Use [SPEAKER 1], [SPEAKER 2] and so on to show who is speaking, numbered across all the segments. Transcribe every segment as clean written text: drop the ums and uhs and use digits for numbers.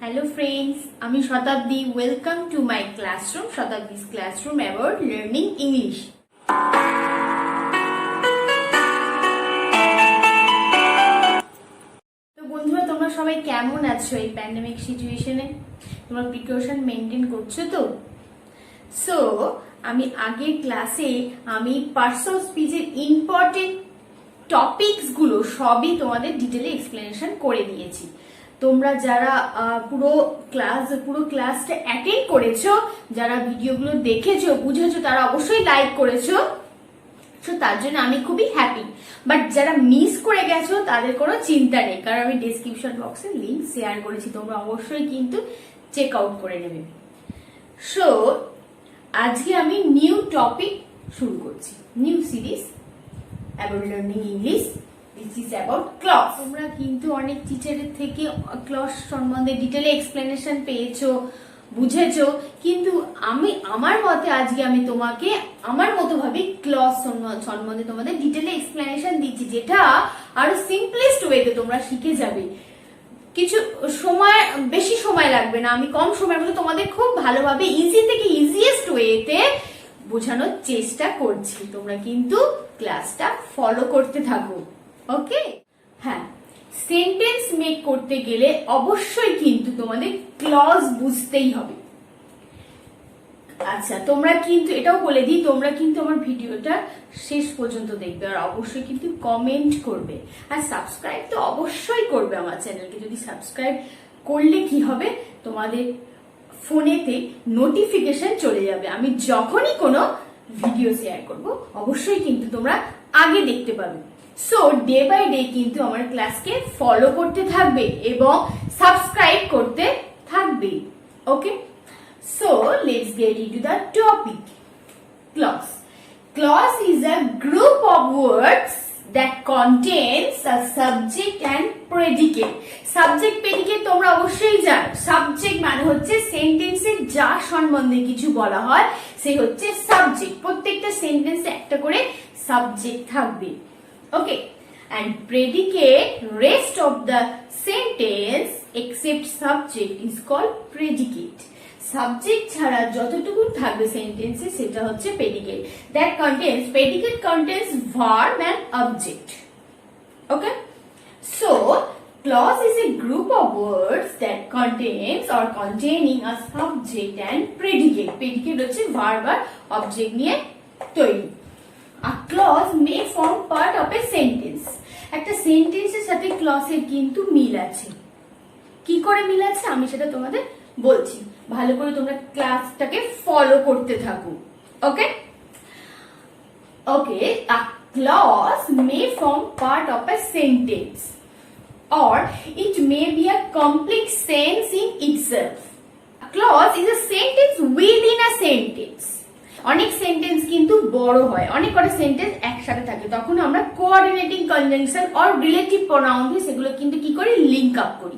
[SPEAKER 1] Hello friends, আমি শতাব্দী. Welcome to my classroom, Shatabdi's classroom about learning English. তো বন্ধুরা, তোমরা সবাই কেমন আছো এই প্যান্ডেমিক সিচুয়েশনে? তোমরা প্রিকশন মেনটেন করছো তো? সো আমি আগের ক্লাসে আমি পার্টস অফ স্পিচের ইম্পর্টেন্ট টপিকস গুলো সবই তোমাদের ডিটেলে এক্সপ্লেনেশন করে দিয়েছি. তোমরা যারা পুরো ক্লাসটা অ্যাটেন্ড করেছো, যারা ভিডিওগুলো দেখেছো, বুঝেছো, তারা অবশ্যই লাইক করেছো. তো তার জন্য আমি খুবই হ্যাপি. বাট যারা মিস করে গেছো তাদের কোনো চিন্তা নেই, কারণ আমি ডেসক্রিপশন বক্সে লিংক শেয়ার করেছি, তোমরা অবশ্যই কিন্তু চেক আউট করে নেবে. সো আজকে আমি নিউ টপিক শুরু করছি, new series about learning English. This is about clause. তোমরা কিন্তু অনেক টিচারের থেকে ক্লজ সম্বন্ধে ডিটেলে এক্সপ্লেনেশন পেয়েছো, বুঝেছো, কিন্তু আমি আমার মতে আজকে আমি তোমাকে আমার মতো ভাবে ক্লজ সম্বন্ধে তোমাদের ডিটেলে এক্সপ্লেনেশন দিচ্ছি, যেটা আরো সিম্পলেস্ট ওয়েতে তোমরা শিখে যাবে. কিছু সময়, বেশি সময় লাগবে না, আমি কম সময়ের মধ্যে তোমাদের খুব ভালোভাবে ইজি থেকে ইজিয়েস্ট ওয়েতে বোঝানোর চেষ্টা করছি. তোমরা কিন্তু ক্লাসটা ফলো করতে থাকো. ওকে, হ্যাঁ, সেন্টেন্স মেক করতে গেলে অবশ্যই কিন্তু তোমাদের ক্লজ বুঝতেই হবে. আচ্ছা, তোমরা কিন্তু এটাও বলে দিই, তোমরা কিন্তু আমার ভিডিওটা শেষ পর্যন্ত দেখবে আর অবশ্যই কিন্তু কমেন্ট করবে আর সাবস্ক্রাইব তো অবশ্যই করবে আমার চ্যানেলকে. যদি সাবস্ক্রাইব করলে কি হবে, তোমাদের ফোনেতে নোটিফিকেশন চলে যাবে. আমি যখনই কোনো ভিডিও শেয়ার করব অবশ্যই কিন্তু তোমরা আগে দেখতে পাবে. সো ডে বাই ডে কিন্তু আমার ক্লাসকে ফলো করতে থাকবে এবং সাবস্ক্রাইব করতে থাকবে. Okay, so let's get into the topic. Clause. Clause is a group of words that contains a subject and predicate. Subject predicate তোমরা অবশ্যই জানো. Subject মানে হচ্ছে সেন্টেন্সে যা সম্বন্ধে কিছু বলা হয় সে হচ্ছে সাবজেক্ট. প্রত্যেকটা সেন্টেন্সে একটা করে সাবজেক্ট থাকবে. Okay, and predicate, rest of the sentence except subject is called predicate. Subject ছাড়া যতটুকু থাকবে সেন্টেন্সে সেটা হচ্ছে predicate. That contains, predicate contains verb and object. Okay, so clause is a group of words that contains or containing a subject and predicate. Predicate হচ্ছে verb আর object নিয়ে তৈরি. A clause may form part of a sentence. একটা সেন্টেন্সের সাথে ক্লজের কিন্তু মিল আছে. কি করে মিল আছে আমি সেটা তোমাদের বলছি. ভালো করে তোমরা ক্লাসটাকে ফলো করতে থাকো. ওকে ওকে, a clause may form part of a sentence or it may be a complete sentence in itself. A clause is a sentence within a sentence. অনেক সেন্টেন্স কিন্তু বড় হয়, অনেক কটা সেন্টেন্স একসাথে থাকে, তখন আমরা coordinating conjunction or relative pronoun দিয়ে সেগুলো কিন্তু কি করি, লিংক আপ করি,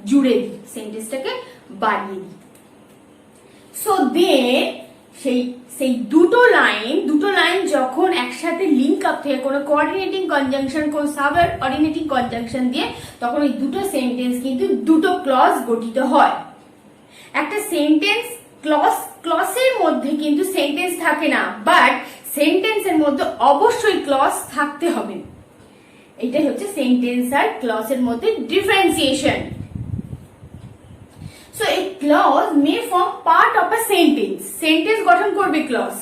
[SPEAKER 1] জুড়ে দিই, সেন্টেন্সটাকে বাড়িয়ে দিই. সো দেন সেই দুটো লাইন যখন একসাথে লিংক আপ থেকে কোনো কোঅর্ডিনেটিং কনজাংশন, কোন সাব অর্ডিনেটিং কনজাংশন দিয়ে, তখন ওই দুটো সেন্টেন্স কিন্তু দুটো ক্লজ গঠিত হয়. একটা সেন্টেন্স ক্লজের মধ্যে কিন্তু সেন্টেন্স থাকে না, বাট সেন্টেন্সের মধ্যে অবশ্যই ক্লজ থাকতে হবে. এটাই হচ্ছে সেন্টেন্স আর ক্লজের মধ্যে differentiation. So a clause may form part of a sentence. Sentence গঠন করবে clause,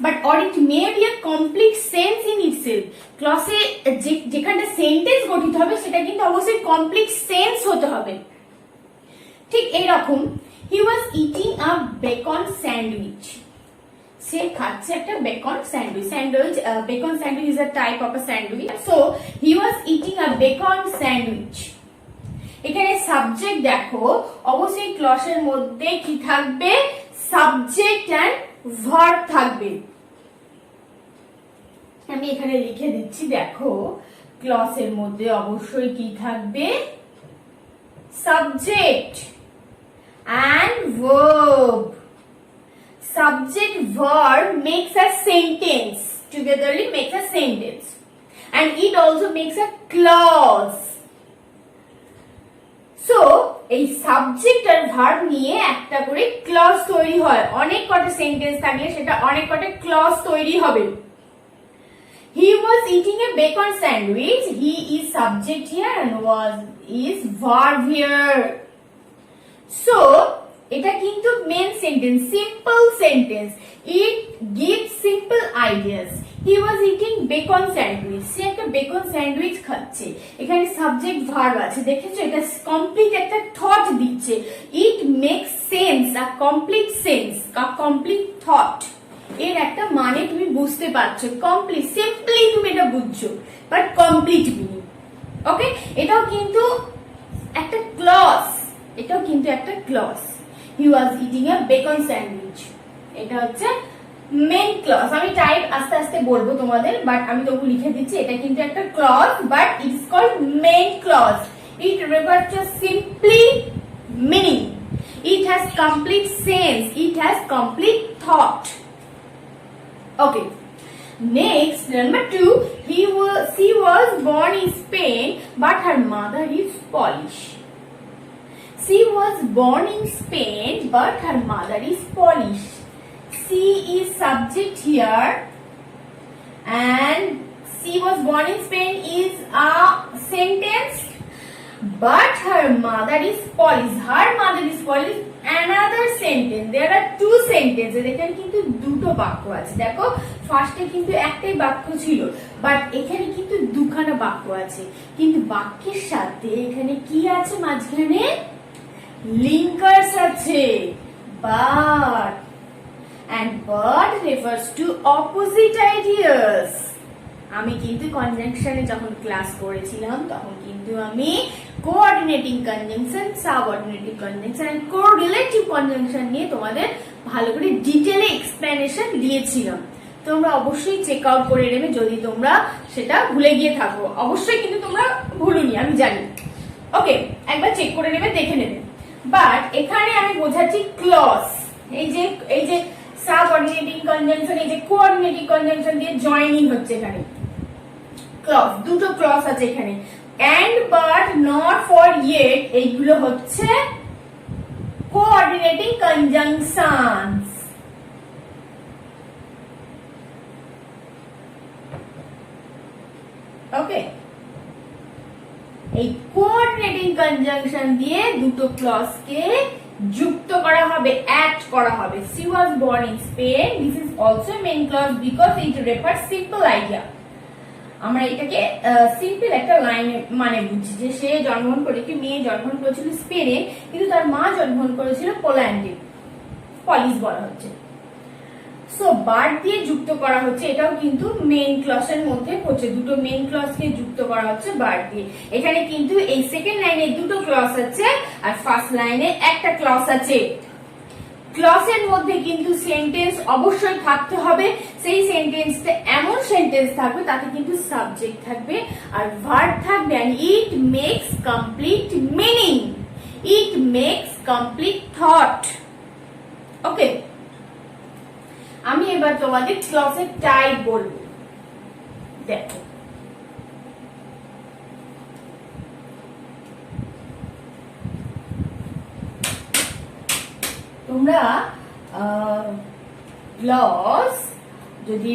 [SPEAKER 1] but or it may be a complete sense in itself. ক্লজে যেখানে সেন্টেন্স গঠিত হবে সেটা কিন্তু অবশ্যই কমপ্লিট সেন্স হতে হবে. ঠিক এইরকম, he was eating a bacon sandwich. সে খাচ্ছে একটা bacon sandwich. Beacon sandwich is a type of a sandwich. So he was eating a bacon sandwich. এখানে সাবজেক্ট দেখো, অবশ্যই ক্লজের মধ্যে কি থাকবে, সাবজেক্ট এন্ড ভার্ব থাকবে. আমি এখানে লিখে দিচ্ছি, দেখো ক্লজের মধ্যে অবশ্যই কি থাকবে, subject and verb. Subject verb makes a sentence, togetherly makes a sentence, and it also makes a clause. So এই সাবজেক্ট আর ভার্ব নিয়ে একটা করে ক্লজ তৈরি হয়, অনেক কটা সেন্টেন্স থাকলে সেটা অনেক কটা ক্লজ তৈরি হবে। He was eating a bacon sandwich. He is subject here and was is verb here. So এটা কিন্তু main sentence, simple sentence. It gives simple ideas. He was eating bacon sandwich. সে একটা বেকন স্যান্ডউইচ খাচ্ছে। এখানে subject verb আছে, দেখেছো? এটা complete একটা থট দিচ্ছে। It makes sense, a complete sense, a complete thought. এর একটা মানে তুমি বুঝতে পারছো, কমপ্লিট। সিম্পলি তুমি এটা বুঝছো, বাট কমপ্লিট মিনিং। ওকে, এটাও কিন্তু একটা ক্লজ, এটাও কিন্তু একটা clause. He was eating a bacon sandwich. এটা হচ্ছে মেন ক্লজ। আমি টাইপ আস্তে আস্তে বলবো তোমাদের, বাট আমি তবু লিখে দিচ্ছি এটা কিন্তু একটা clause, but it is called main clause. It refer to simply meaning, it has complete sense, it has complete thought. Okay. Next, number 2, she was born in Spain, but her mother is Polish. She was born in Spain, but her mother is Polish. She is subject here, and she was born in Spain is a sentence, but her mother is Polish. Her mother is Polish. Another sentence. There are two sentences. এখানে কিন্তু দুটো বাক্য আছে। দেখো, ফার্স্টে কিন্তু একটাই বাক্য ছিল, বাট এখানে কিন্তু দুখানা বাক্য আছে। কিন্তু বাক্যের সাথে এখানে কি আছে মাঝখানে? লিঙ্কার্স আছে। But and but refers to opposite ideas. আমি কিন্তু কনজাংশনে যখন ক্লাস করেছিলাম তখন কিন্তু আমি coordinating conjunction, subordinating conjunction and correlative conjunction নিয়ে তোমাদের ভালো করে ডিটেইলে এক্সপ্লেনেশন দিয়েছিলাম। তোমরা অবশ্যই চেক আউট করে নেবে যদি তোমরা সেটা ভুলে গিয়ে থাকো। অবশ্যই কিন্তু তোমরা ভুলুনি, আমি জানি। ওকে, একবার চেক করে নেবে, দেখে নেবে। বাট এখানে আমি বোঝাচ্ছি ক্লজ। এই যে সাবঅর্ডিনেটিং কনজাংশন, এই যে কোঅর্ডিনেটিং কনজাংশন দিয়ে জয়েনিং হচ্ছে এখানে। ক্লজ, দুটো ক্লজ আছে এখানে। and but not for yet, এইগুলো হচ্ছে কোঅর্ডিনেটিং কনজাংশনস। ওকে, এই কোঅর্ডিনেটিং কনজাংশন দিয়ে দুটো ক্লজকে যুক্ত করা হবে, অ্যাড করা হবে। She was born in Spain. This is also main clause because it refers simple idea. আমরা এটাকে সিম্পল একটা লাইন মানে বুঝছি যে সে জন্মগ্রহণ করে, কি মেয়ে জন্মগ্রহণ করেছিল স্পেনে, কিন্তু তার মা জন্মগ্রহণ করেছিল পোল্যান্ডে। পলিশ বলা হচ্ছে। সো বার্ড দিয়ে যুক্ত করা হচ্ছে, এটাও কিন্তু মেইন ক্লজের মধ্যে পড়ছে। দুটো মেইন ক্লজকে যুক্ত করা হচ্ছে বার্ড দিয়ে। এখানে কিন্তু এই সেকেন্ড লাইনে দুটো ক্লজ আছে আর ফার্স্ট লাইনে একটা ক্লজ আছে। ক্লজের মধ্যে কিন্তু সেন্টেন্স অবশ্যই থাকতে হবে। সেই সেন্টেন্সটা এমন সেন্টেন্স থাকবে তাতে কিন্তু সাবজেক্ট থাকবে আর ভার্ব থাকবে, and it makes complete meaning, it makes complete thought. ওকে, আমি এবার তোমাদের ক্লজের টাইপ বলবো। দেখো, তোমরা ক্লজ যদি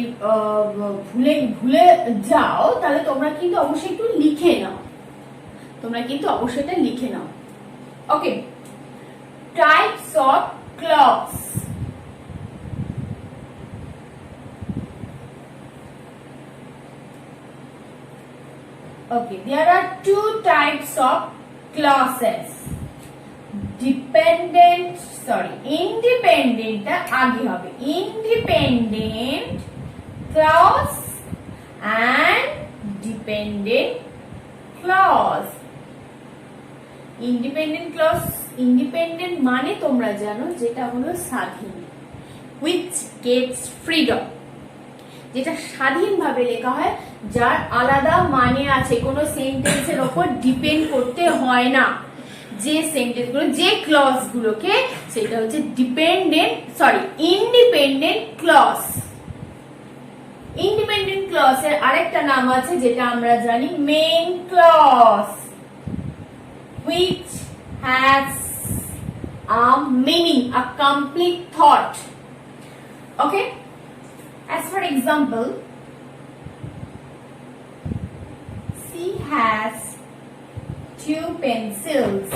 [SPEAKER 1] ভুলে যাও তাহলে তোমরা কিন্তু অবশ্যই একটু লিখে নাও, তোমরা কিন্তু অবশ্যই এটা লিখে নাও। Okay, types of clause. Okay, there are two types of clauses. Independent আগে হবে, independent clause and dependent clause. Independent মানে তোমরা জানো যেটা হলো স্বাধীন, which gets freedom, যেটা স্বাধীনভাবে লেখা হয়, যার আলাদা মানে আছে, কোনো সেন্টেন্সের উপর ডিপেন্ড করতে হয় না। যে সেন্টেন্সগুলো, যে ক্লজগুলোকে, সেটা হচ্ছে ইন্ডিপেন্ডেন্ট ক্লজ। ইন্ডিপেন্ডেন্ট ক্লজের আরেকটা নাম আছে যেটা আমরা জানি main clause, which has a meaning, a complete thought. Okay, as for example, she has 2 pencils.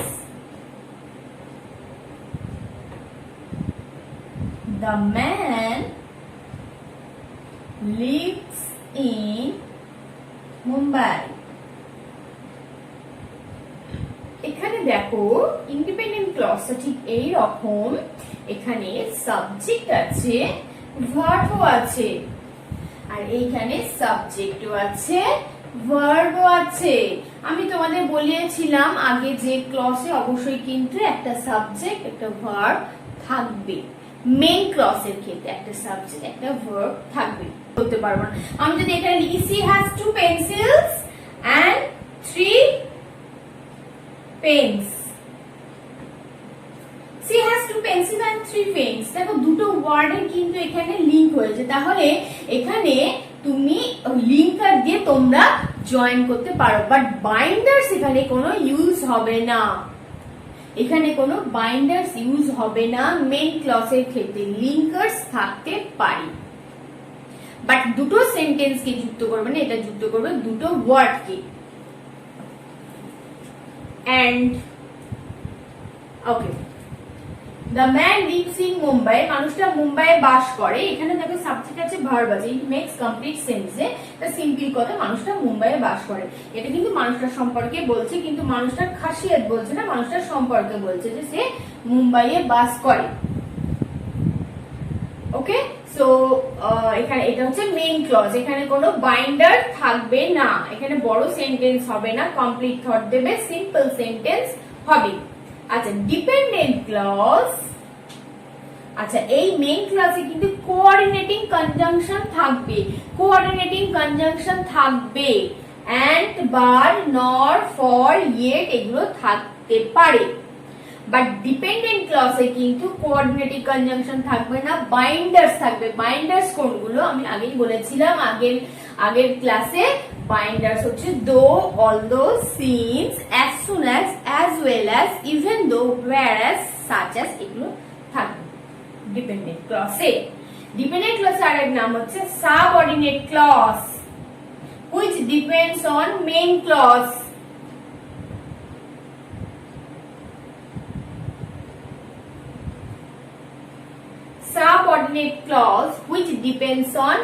[SPEAKER 1] The man lives in Mumbai. এখানে দেখো ইন্ডিপেন্ডেন্ট ক্লজটা ঠিক এই রকম, এখানে সাবজেক্ট আছে, ভার্বও আছে, আর এইখানে সাবজেক্টও আছে, ভার্বও আছে। আমি তোমাদের বলিয়েছিলাম আগে যে ক্লজে অবশ্যই কিন্তু একটা সাবজেক্ট একটা ভার্ব থাকবে। মেইন ক্লজের ক্ষেত্রে একটা সাবজেক্ট একটা ভার্ব থাকবে, বলতে পারবো না। আমি যদি এখানে লিখি she has 2 pencils and 3 pens, she has 2 pencils and 3 pens, দেখো দুটো ওয়ার্ডের কিন্তু এখানে লিংক হয়েছে, তাহলে এখানে তুমি লিংকার দিয়ে তোমরা জয়েন করতে পারো, বাট বাইন্ডার্স এখানে কোনো ইউজ হবে না, এখানে কোনো বাইন্ডার্স ইউজ হবে না। মেইন ক্লজের ক্ষেত্রে লিংকার্স থাকতে পারে, বাট দুটো সেন্টেন্স কে যুক্ত করবে না, এটা যুক্ত করবে দুটো ওয়ার্ড কে। And okay, the man lives in Mumbai, মানুষটা মুম্বাইয়ে বাস করে। এখানে দেখো সাবজেক্ট আছে, ভার্ব আছে, ইট মেক্স কমপ্লিট সেন্স। এটা সিম্পল কথা, মানুষটা মুম্বাইয়ে বাস করে, এটা কিন্তু মানুষটার সম্পর্কে বলছে, কিন্তু মানুষটার খাসিয়ত বলছে না, মানুষটার সম্পর্কে বলছে যে সে মুম্বাইয়ে বাস করে। ওকে, সো এখানে এটা হচ্ছে মেইন ক্লজ, এখানে কোনো বাইন্ডার থাকবে না, এখানে বড় সেন্টেন্স হবে না, কমপ্লিট থট দেবে, সিম্পল সেন্টেন্স হবে। আচ্ছা, ডিপেন্ডেন্ট ক্লজ, আচ্ছা এই মেইন ক্লজে কিন্তু কোঅর্ডিনেটিং কনজাংশন থাকবে, কোঅর্ডিনেটিং কনজাংশন থাকবে, এন্ড, বার, নর, ফর, ইয়েট এগুলো থাকতে পারে, বাট ডিপেন্ডেন্ট ক্লজে কিন্তু কোঅর্ডিনেটিং কনজাংশন থাকবে না, বাইন্ডার্স থাকবে। বাইন্ডার্স কোনগুলো আমি আগেই বলেছিলাম আগের ক্লাসে, বাইন্ডার্স হচ্ছে though, although, since, as soon as well as, even though, whereas, such as এগুলো থাকবে ডিপেন্ডেন্ট ক্লজে। ডিপেন্ডেন্ট ক্লজ আরেক নাম হচ্ছে subordinate clause, which depends on main clause. Subordinate clause which depends on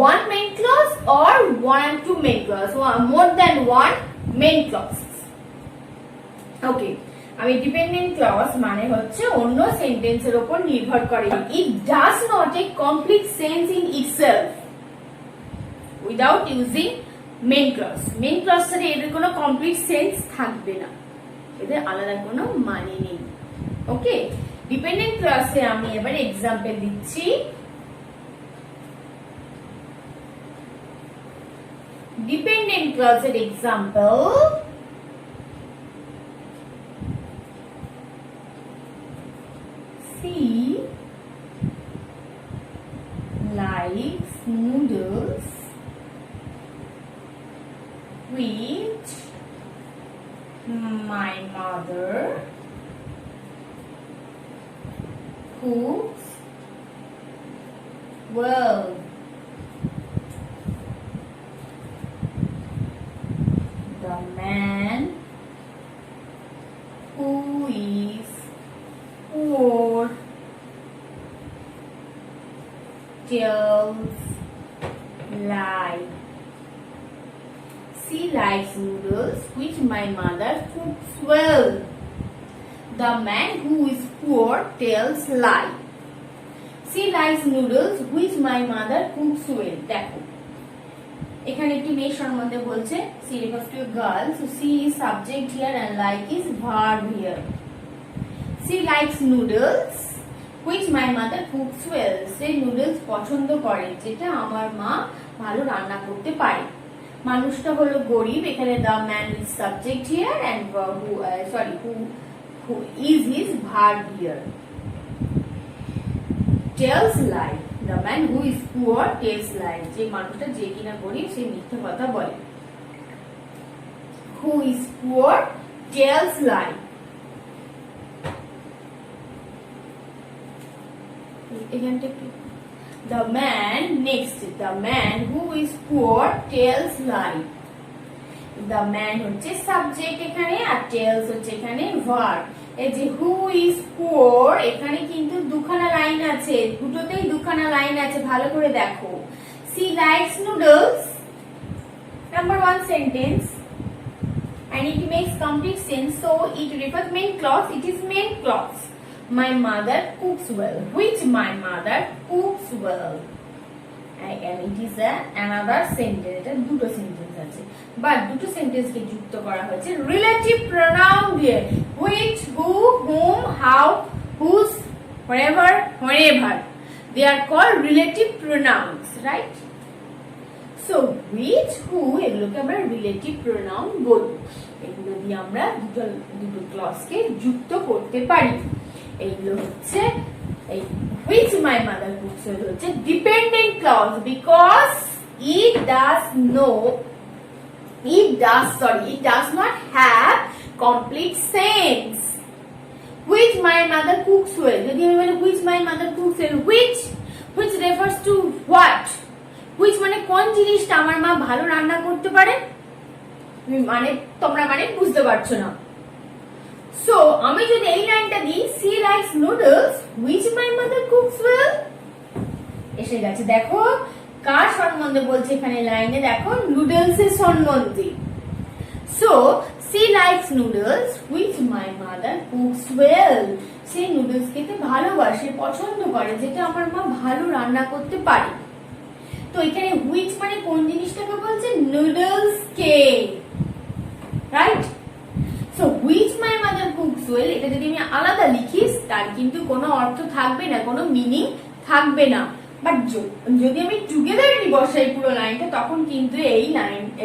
[SPEAKER 1] one main clause or one and two main clause, more than one main clause. Okay, আমি dependent clause মানে হচ্ছে অন্য সেন্টেন্সের উপর নির্ভর করে। It does not take complete sense in itself without using main clause. Main clause সাথে এদের কোনো কমপ্লিট সেন্স থাকবে না, এদের আলাদা কোনো মানে নেই। ওকে, ডিপেন্ডেন্ট ক্লজে আমি এবার এক্সাম্পল দিচ্ছি। ডিপেন্ডেন্ট ক্লজের example, she likes noodles which my mother cooks well. The man who is poor tells lie. She likes noodles which my mother cooks well. The man who is poor tells lie. She likes noodles which my mother cooks well. দেখো এখানে একটি মেয়ে সম্বন্ধে বলছে, she refers to a girl, so she is subject here and like is verb here. She likes noodles which my mother cooks well. Say noodles পছন্দ করে যেটা আমার মা ভালো রান্না করতে পারে। মানুষটা হলো গরিব, এখানে the man is subject here and who is his verb here. Tells lie. The man who is poor tells lie. যে মানুষটা যে কিনা গরিব সে মিথ্যে কথা বলে। Who is poor tells lie. The man next, the man who is poor tells lie. The man হচ্ছে subject এখানে, আর tells হচ্ছে এখানে verb। এই যে who is poor এখানে কিন্তু দুখানা লাইন আছে, দুটোতেই দুখানা লাইন আছে, ভালো করে দেখো। She likes noodles, number 1 sentence, and it makes complete sense, so it refers main clause, it is main clause। My mother cooks well, which my mother cooks well, and it is another sentence, এটা দুটো sentence আছে, but দুটো sentence কে যুক্ত করা হয়েছে relative pronoun দিয়ে, which, who, whom, how, whose, wherever, whenever, they are called relative pronouns, right? So which, who এগুলোকে আমরা রিলেটিভ প্রোনাউন বলবো, এগুলো দিয়ে আমরা দুটো ক্লজকে যুক্ত করতে পারি। এইগুলো হচ্ছে এই which my mother cooks well হচ্ছে dependent clause, because it does not have complete sense। which my mother cooks well, যদি আমি বলি which my mother cooks well, which refers to what, which মানে কোন জিনিসটা আমার মা ভালো রান্না করতে পারে, মানে তোমরা মানে বুঝতে পারছো না। সো আমি যদি এই লাইনটা দিই she likes noodles which my mother cooks well, এসে গেছে। দেখো কার সম্বন্ধে বলছে এখানে লাইনে, দেখো নুডলস এর সম্বন্ধে। So she likes noodles which my mother cooks well, say noodles খেতে ভালোবাসে, পছন্দ করে, যেটা আমার মা ভালো রান্না করতে পারে। তো এখানে which মানে কোন জিনিসটাকে বলছে, noodles K, right? So which my mother cooks well এটা যদি আমি আলাদা লিখিস তার কিন্তু কোনো অর্থ থাকবে না, কোনো মিনিং থাকবে না। বাট যদি আমি টুগেদারলি বসাই পুরো লাইনটা, তখন কিন্তু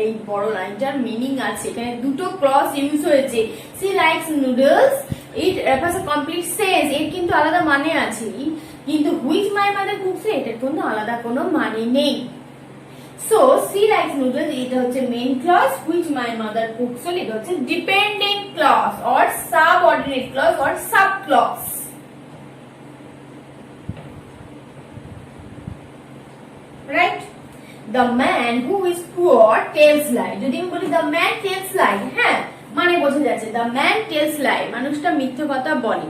[SPEAKER 1] এই বড় লাইনটার মিনিং আছে। এখানে দুটো ক্লজ ইউজ হয়েছে, she likes noodles, it refers a complete sense, এর কিন্তু আলাদা মানে আছে, কিন্তু which my mother cooks এটার কোনো আলাদা কোনো মানে নেই। সো she likes noodles এটা হচ্ছে main clause, which my mother cooks well এটা হচ্ছে dependent clause or subordinate clause or sub clause, right? The man who is poor tells lie, যদি আমি বলি the man tells lie, হ্যাঁ মানে বোঝা যাচ্ছে the man tells lie, মানুষটা মিথ্যে কথা বলে,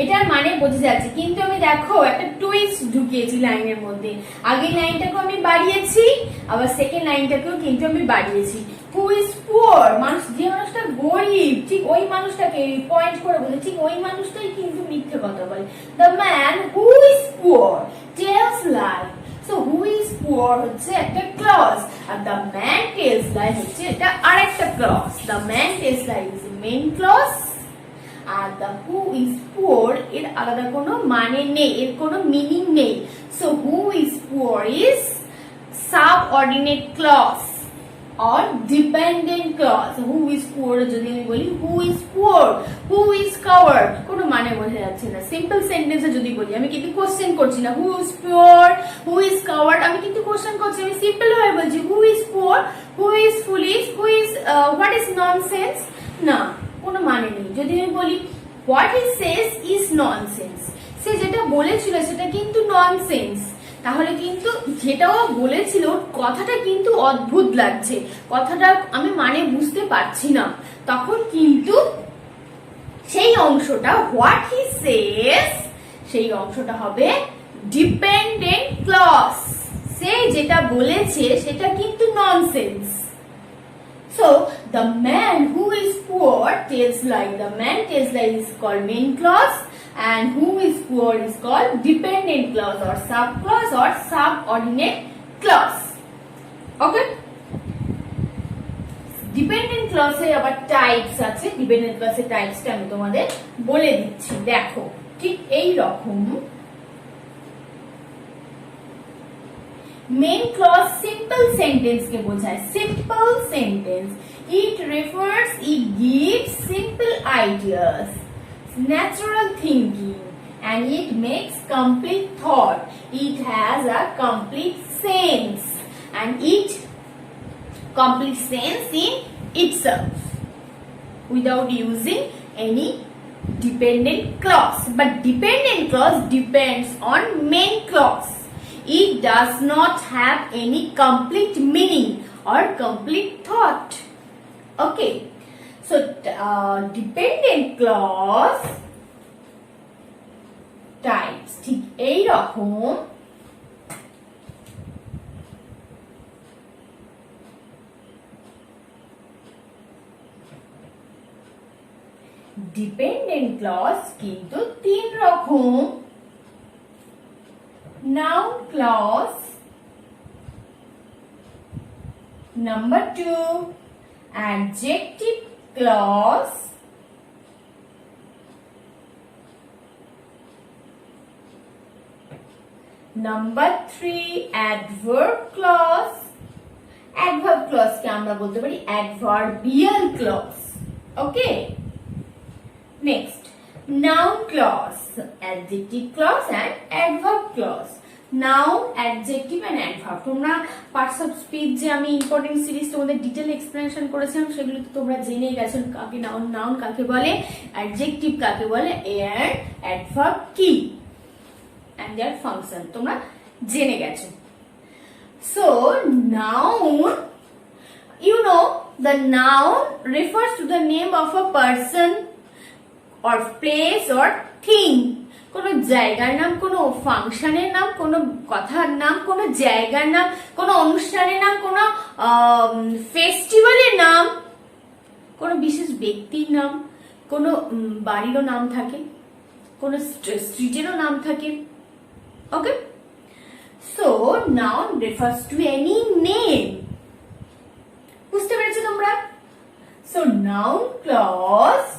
[SPEAKER 1] এটার মানে বোঝা যাচ্ছে। কিন্তু আমি দেখো একটা টুইস্ট ঢুকিয়েছি লাইনের মধ্যে, আগের লাইনটাকেও আমি বাড়িয়েছি, আবার সেকেন্ড লাইনটাকেও কিন্তু আমি বাড়িয়েছি। হু ইজ পুয়ার, মানুষ যে মানুষটা গরিব, ঠিক ওই মানুষটাকে পয়েন্ট করে বলে, ঠিক ওই মানুষটাই কিন্তু মিথ্যে কথা বলে। The man who is poor tells lie, so who is poor হচ্ছে একটা ক্লজ, আর দ্য ম্যান টেলস লাই হচ্ছে এটা আরেকটা clause. The man tells lie is main clause, আর the who is poor এর আলাদা কোনো মানে নেই, এর কোনো মিনিং নেই। So who is poor is subordinate clause or dependent clause। who is poor যদি আমি বলি who is poor, who is coward, কোনো মানে বোঝা যাচ্ছে না। সিম্পল সেন্টেন্সে যদি বলি, আমি কিন্তু কোশ্চেন করছি না, who is poor, who is coward, আমি কিন্তু কোশ্চেন করছি, আমি সিম্পল ভাবে বলছি who is poor, who is foolish, who is what is nonsense, না কোনো মানে নেই। যদি আমি বলি what he says is nonsense, সে যেটা বলেছিল সেটা কিন্তু ননসেন্স, তাহলে কিন্তু যেটাও বলেছিল কথাটা কিন্তু অদ্ভুত লাগছে, কথাটা আমি মানে বুঝতে পারছি না, তখন কিন্তু সেই অংশটা what he says সেই অংশটা হবে ডিপেন্ডেন্ট ক্লজ, সে যেটা বলেছে সেটা কিন্তু nonsense. So the man who is poor tells lie, the man tells lie is called main clause, and who is poor is called dependent clause or sub clause or subordinate clause. Okay? Dependent clause এর আবার types আছে, dependent ক্লজের টাইপসটা আমি তোমাদের বলে দিচ্ছি। দেখো ঠিক এই রকম মেইন ক্লজ সিম্পল সেন্টেন্স কে বোঝায়, simple sentence, it refers, it gives simple ideas, natural thinking, and it makes complete thought, it has a complete sense, and it complete sense in itself without using any dependent clause, but dependent clause depends on main clause. It does not have any complete meaning or complete thought. Okay, so dependent clause types ঠিক এই রকম dependent clause কিন্তু তিন রকম noun clause, number 2 adjective clause, number 3 adverb clause. adverb clause কে আমরা বলতে পারি adverbial clause. Okay, next noun clause, adjective clause and adverb clause. noun, adjective and adverb. তোমরা পার্টস অফ স্পিচ যে আমি ইম্পর্টেন্ট সিরিজ তোমাদের ডিটেইল এক্সপ্লেনেশন করেছিলাম সেগুলো তো তোমরা জেনেই গেছো, কাকে নাউন নাউন কাকে বলে, অ্যাডজেক্টিভ কাকে বলে, এন্ড অ্যাডভার্ব কি and their function তোমরা জেনে গেছো. So noun, you know, the noun refers to the name of a person or place or thing. কোনো জায়গার নাম, কোনো ফাংশনের নাম, কোনো কথার নাম, কোনো জায়গার নাম, কোনো অনুষ্ঠানের নাম, কোনো ফেস্টিভ্যালের নাম, কোনো বিশেষ ব্যক্তির নাম, কোনো বাড়িরও নাম থাকে, কোনো স্ট্রিটেরও নাম থাকে. Okay, so noun refers to any name. বুঝতে পেরেছো তোমরা? So noun clause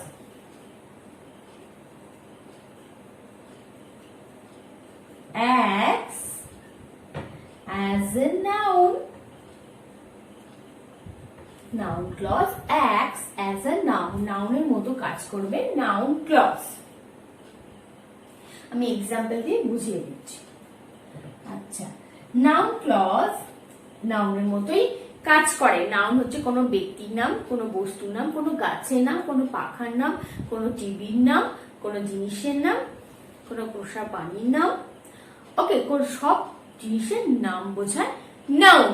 [SPEAKER 1] acts as a noun. Noun clause acts as a noun. Noun-এর মতো কাজ করবে noun clause. আমি এক্সাম্পল দিয়ে বুঝিয়ে দিচ্ছি. আচ্ছা, নাউন ক্লজ নাউনের মতোই কাজ করে. নাউন হচ্ছে কোনো ব্যক্তির নাম, কোনো বস্তুর নাম, কোনো গাছের নাম, কোনো পাখার নাম, কোনো টিভির নাম, কোনো জিনিসের নাম, কোনো পোষা প্রাণীর নাম. ওকে, কোন সব জিনিসের নাম বোঝায় নাউন.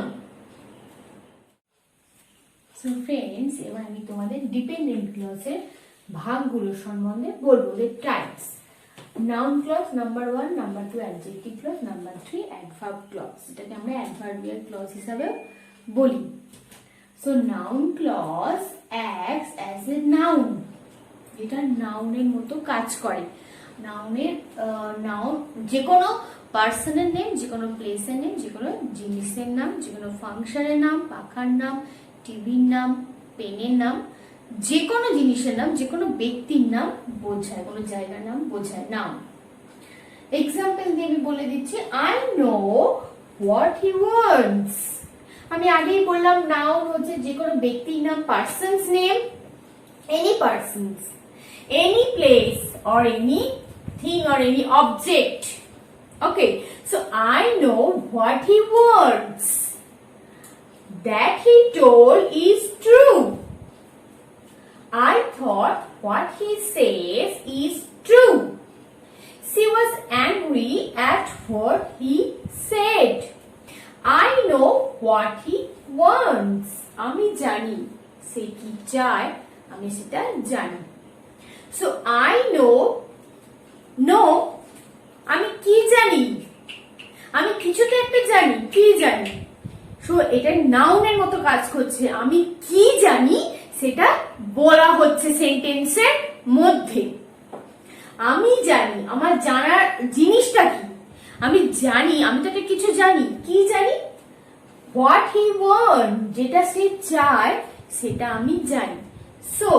[SPEAKER 1] সো ফ্রেন্ডস, এবার আমি তোমাদের ডিপেন্ডেন্ট ক্লজের ভাগগুলো সম্বন্ধে বলবো, the types. noun clause number 1, number 2 adjective clause, number 3 adverb clause. এটাকে আমরা adverbial clause হিসাবে বলি. So noun clause acts as a noun. এটা নাউনের মতো কাজ করে. নাউনের নাউন যে কোনো পার্সনের নেম, যে কোনো প্লেসের নেম, যে কোনো জিনিসের নাম, যে কোনো ফাংশনের নাম, পাখার নাম, টিভির নাম, পেনের নাম, যে কোনো জিনিসের নাম, যে কোনো ব্যক্তির নাম বোঝায়, কোনো জায়গার নাম বোঝায় নাম. এক্সাম্পল দিয়ে আমি বলে দিচ্ছি, I know what he wants. আমি আগেই বললাম নাউন হচ্ছে যে কোনো ব্যক্তির নাম, person's name, any person's, any place or any thing or any object. Okay, so I know what he wants. That he told is true. I thought what he says is true. She was angry at what he said. I know what he wants. আমি জানি সে কি চায়, আমি সেটা জানি. So I know, আমি কি জানি, আমি কিছু তো একটা জানি, কি জানি. So এটা নাউনের মতো কাজ করছে. আমি কি জানি সেটা বলা হচ্ছে সেন্টেন্সের মধ্যে. আমি জানি, আমার জানার জিনিসটা কি, আমি জানি, আমি তো কিছু জানি, কি জানি, হোয়াট হি ওয়ান্ট, যেটা সে চায় সেটা আমি জানি. So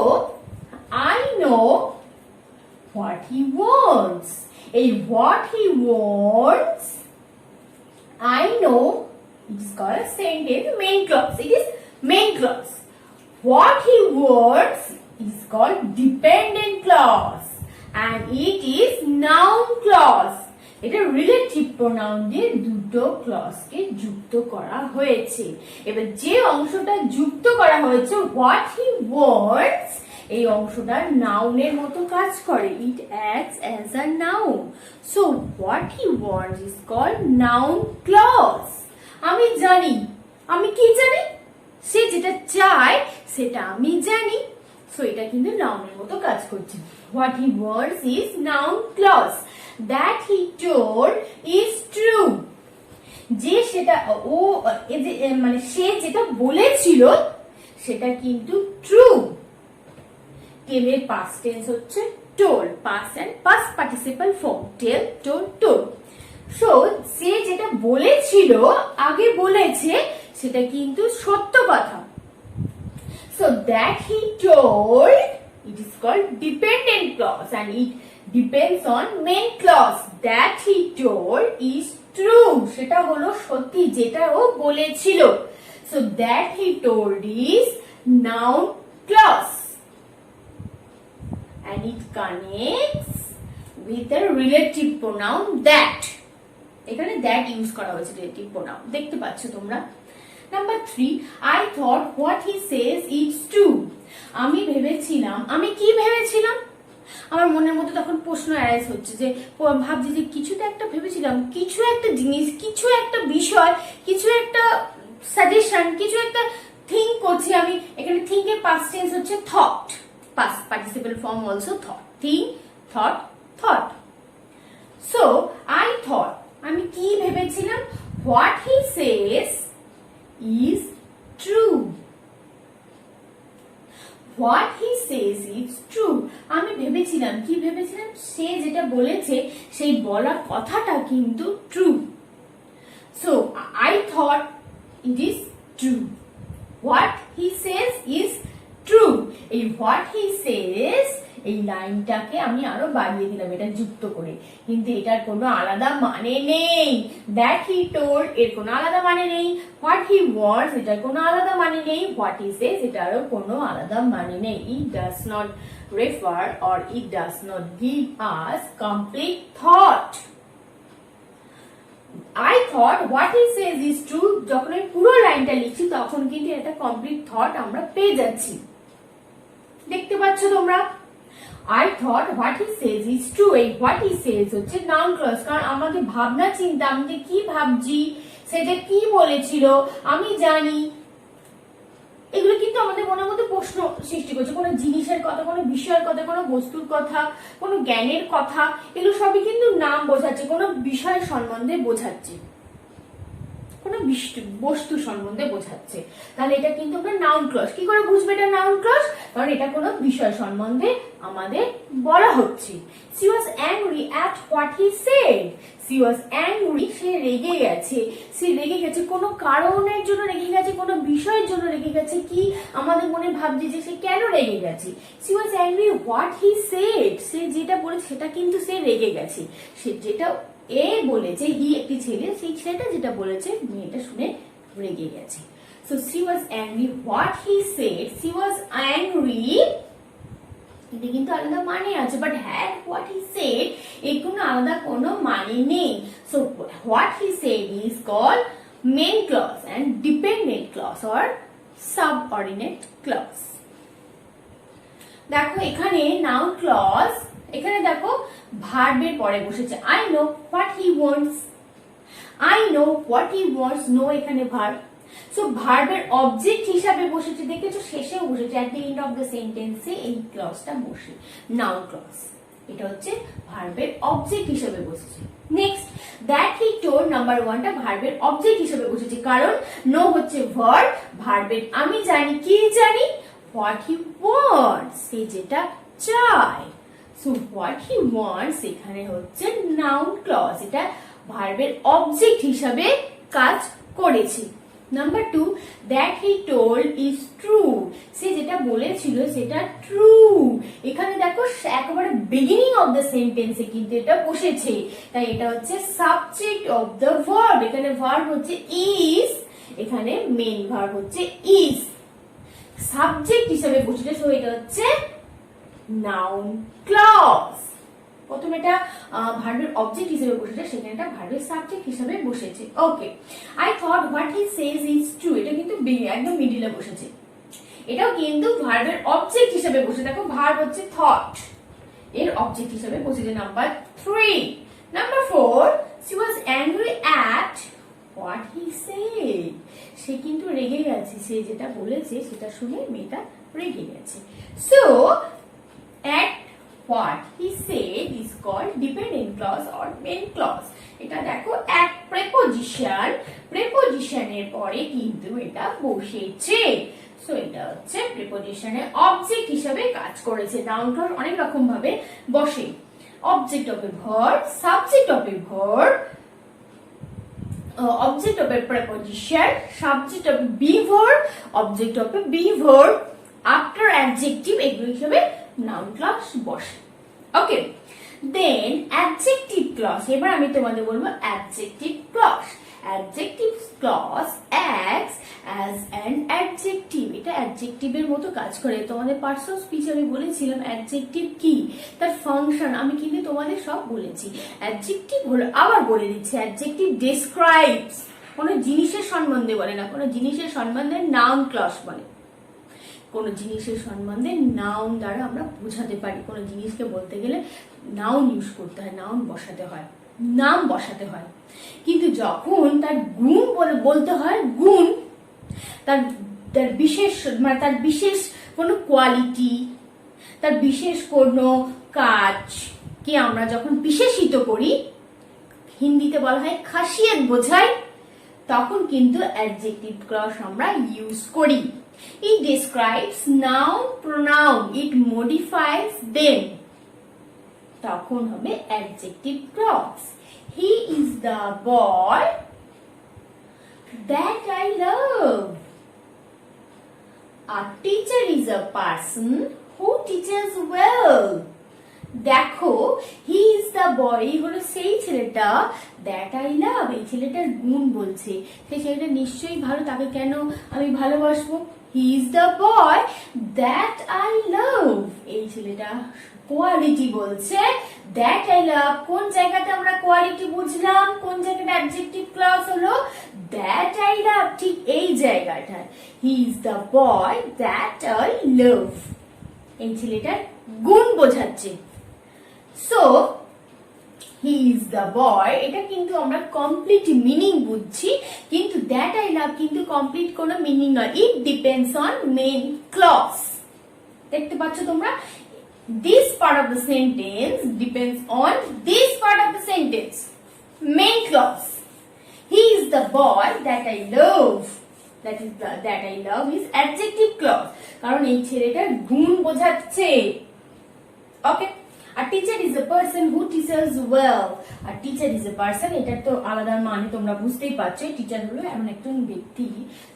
[SPEAKER 1] I know what he wants. এই what he wants, I know, it is called sentence main clause. It is main clause. What he wants is called dependent clause and it is noun clause. এটা relative pronoun দিয়ে দুটো ক্লজকে যুক্ত করা হয়েছে. এবার যে অংশটা যুক্ত করা হয়েছে what he wants, এই অংশটা নাউনের মতো কাজ করে, it acts as a noun. So what he wants is called noun clause. আমি জানি, আমি কি জানি, সে যেটা চায় সেটা আমি জানি। সো এটা কিন্তু নাউনের মতো কাজ করছে। What he wants is noun clause. That he told is true. যে সেটা মানে সে যেটা বলেছিল সেটা কিন্তু ট্রু। টেলের পাস্ট টেন্স হচ্ছে told, past and past participle form, tell, told, told. So সে যেটা বলেছিল, আগে বলেছে, সেটা কিন্তু সত্য কথা। So that he told, it is called dependent clause and it depends on main clause. That he told is true. সেটা হলো সত্যি, যেটা ও বলেছিল। So that he told is noun clause and it connects with the relative pronoun that. এখানে that use করা হয়েছে, relative pronoun, দেখতে পাচ্ছ তোমরা। Number 3, I thought what he says is true. আমি ভেবেছিলাম, আমি কি ভেবেছিলাম? আমার মনের মধ্যে তখন প্রশ্ন অ্যারাইজ হচ্ছে যে ভাবছি যে কিছুটা একটা ভেবেছিলাম, কিছু একটা জিনিস, কিছু একটা বিষয়, কিছু একটা সাজেশন, কিছু একটা থিঙ্ক করছি আমি। এখানে থিঙ্ক এর পাস্ট টেন্স হচ্ছে thought, past participle form also thought, think, thought, thought. So I thought, আমি কি ভেবেছিলাম? What he Sage is true. What he says is true. আমি ভেবেছিলাম, কি ভেবেছিলাম? সে যেটা বলেছে সেই বলা কথাটা কিন্তু true. So I thought it is true. What he says is true. এই what he says, এই লাইনটাকে আমি আরো বাড়িয়ে দিলাম এটা যুক্ত করে, কিন্তু এটার কোনো আলাদা মানে নেই। দ্যাট হি টোল্ড এর কোনো আলাদা মানে নেই। হোয়াট হি ওয়ান্টস এটার কোনো আলাদা মানে নেই। হোয়াট হি সেজ এটারও কোনো আলাদা মানে নেই। It does not refer or it does not give us complete thought. I thought what he says is true, যখন আমি পুরো লাইনটা লিখছি তখন কিন্তু একটা কমপ্লিট থট আমরা পেয়ে যাচ্ছি, দেখতে পাচ্ছ তোমরা। I thought what he says is true. এই what he says হচ্ছে নাউন ক্লজ, কারণ আমাদের ভাবনা চিন্তা, আমি যে কি ভাবছি, সে যে কি বলেছিল, আমি জানি, এগুলো কিন্তু আমাদের মনের মধ্যে প্রশ্ন সৃষ্টি করছে। কোনো জিনিসের কথা, কোনো বিষয়ের কথা, কোনো বস্তুর কথা, কোনো জ্ঞানের কথা, এগুলো সবই কিন্তু নাম বোঝাচ্ছে, কোনো বিষয় সম্বন্ধে বোঝাচ্ছে, কোনো বস্তু সম্বন্ধে বোঝাচ্ছে। তাহলে এটা কিন্তু আমরা নাউন ক্লজ। কি করে বুঝবে এটা নাউন ক্লজ? কারণ এটা কোনো বিষয় সম্বন্ধে আমাদের বলা হচ্ছে। She was angry at what he said. She was angry, সে রেগে গেছে। সে রেগে গেছে কোনো কারণের জন্য রেগে গেছে, কোনো বিষয়ের জন্য রেগে গেছে। কি আমাদের মনে ভাবছে যে সে কেন রেগে গেছে? She was angry what he said. সে যেটা বলেছে সেটা কিন্তু সে রেগে গেছে। সে যেটা এ বলেছে, হি একটি ছেলে, সেই ছেলেটা যেটা বলেছে মেয়েটা শুনে রেগে গেছে। So she was angry what he said. She was angry, এটা কিন্তু আলাদা মানে আছে, but had what he said এর কোনো আলাদা কোনো মানে নেই। So what he said is called main clause and dependent clause or subordinate clause. দেখো এখানে নাউন ক্লজ, এখানে দেখো ভার্বের পরে বসেছে I know what he wants. I know what he wants, know এখানে ভার্ব। সো ভার্বের অবজেক্ট হিসাবে বসেছে, দেখেছো শেষেও বসেছে, at the end of the sentence এ এই ক্লজটা বসে, নাউন ক্লজ। এটা হচ্ছে ভার্বের অবজেক্ট হিসাবে বসেছে। Next, that he told, number 1 টা ভার্বের অবজেক্ট হিসাবে বসেছে, কারণ নো হচ্ছে ভার্ব, ভার্বের আমি জানি, কি জানি? হোয়াট হি ওয়ান্টস, সে যেটা চায়। সো হোয়াট হি ওয়ান্টস এখানে হচ্ছে নাউন ক্লজ, এটা ভার্বের অবজেক্ট হিসাবে কাজ করেছে। Number 2, that he told is true, সে যেটা বলেছিল সেটা ট্রু। এখানে দেখো একেবারে বিগিনিং অফ দ্য সেন্টেন্সে কিন্তু এটা বসেছে, তাই এটা হচ্ছে সাবজেক্ট অফ দ্য ভার্ব। এখানে ভার্ব হচ্ছে ইজ, এখানে মেইন ভার্ব হচ্ছে ইজ, সাবজেক্ট হিসাবে বসেছে। সো এটা হচ্ছে নাউন ক্লজ। প্রথমে এটা ভার্বের অবজেক্ট হিসেবে বসেছে, সেখানে এটা ভার্বের সাবজেক্ট হিসেবে বসেছে। Okay, I thought what he says is true, এটা কিন্তু একদম মিডিলে বসেছে। এটাও কিন্তু ভার্বের অবজেক্ট হিসেবে বসে, দেখো ভার্ব হচ্ছে থট, এর অবজেক্ট হিসেবে বসেছে। Number 3। Number 4, she was angry at what he said. সে কিন্তু রেগে গেছে, সে যেটা বলেছে সেটা শুনে মেয়েটা রেগে গেছে। So at what he said is called dependent clause or main clause. এটা দেখো এক প্রেপোজিশন, প্রেপোজিশনের পরে কিন্তু এটা বসেছে। সো এটা হচ্ছে প্রিপোজিশনের অবজেক্ট হিসেবে কাজ করেছে। নাউন ক্লজ অনেক রকম ভাবে বসে, object of A verb, subject of A verb, object of a preposition, subject of a be verb, object of a be verb, after adjective, এগুলো হিসেবে noun clause বসে। ওকে, দেন adjective clause, এবার আমি তোমাদের বলবো adjective clause. Adjective clause acts as an adjective. এটা adjective এর মতো কাজ করে। তোমাদের পার্টস অফ স্পিচ আমি বলেছিলাম adjective কি, তার ফাংশন আমি কিন্তু তোমাদের সব বলেছি। adjective হলো, আবার বলে দিচ্ছি, adjective describes, কোনো জিনিসের সম্বন্ধে বলে না, কোনো জিনিসের সম্বন্ধে noun clause বলে। কোনো জিনিসের সম্বন্ধে নাউন দ্বারা আমরা বোঝাতে পারি। কোনো জিনিসকে বলতে গেলে নাউন ইউজ করতে হয়, নাউন বসাতে হয়, নাম বসাতে হয়। কিন্তু যখন তার গুণ বলতে হয়, গুণ, তার বিশেষ, মানে তার বিশেষ কোনো কোয়ালিটি, তার বিশেষ কোনো কাজ কি আমরা যখন বিশেষিত করি, হিন্দিতে বলা হয় খাসিয়ত বোঝায়, তখন কিন্তু অ্যাডজেক্টিভ ক্লজ আমরা ইউজ করি। It describes noun, pronoun, it modifies them, তখন হবে adjective clause. He is the boy that I love. A teacher is a person who teaches well. দেখো, হি ইজ দ্য বয় হলো সেই ছেলেটা, that I love, এই ছেলেটার গুণ বলছে, সেই ছেলেটা নিশ্চয়ই ভালো, তাকে কেন আমি ভালোবাসবো। He is the boy that I love, এই ছেলেটা কোয়ালিটি বলছে, দ্যাট আই লাভ। কোন জায়গাতে আমরা কোয়ালিটি বুঝলাম, কোন জায়গাটা অ্যাডজেক্টিভ ক্লজ হলো, দ্যাট আই লাভ, ঠিক এই জায়গাটা। He is the boy that I love, এই ছেলেটার গুণ বোঝাচ্ছে। So he is the boy, এটা কিন্তু আমরা কমপ্লিট মিনিং বুঝছি, কিন্তু দ্যাট আই লাভ কিন্তু কমপ্লিট কোনো মিনিং নয়, it depends on main clause. দেখতে পাচ্ছ তোমরা, this part of the sentence depends on this part of the sentence, main clause. He is the boy that I love, that I love is adjective clause, কারণ এই ছেলেটার গুণ বোঝাচ্ছে। ওকে, a teacher is a person who teaches well. A teacher is a person, এটা তো আলাদা মানে তোমরা বুঝতেই পারছো। টিচার হলো এমন একজন ব্যক্তি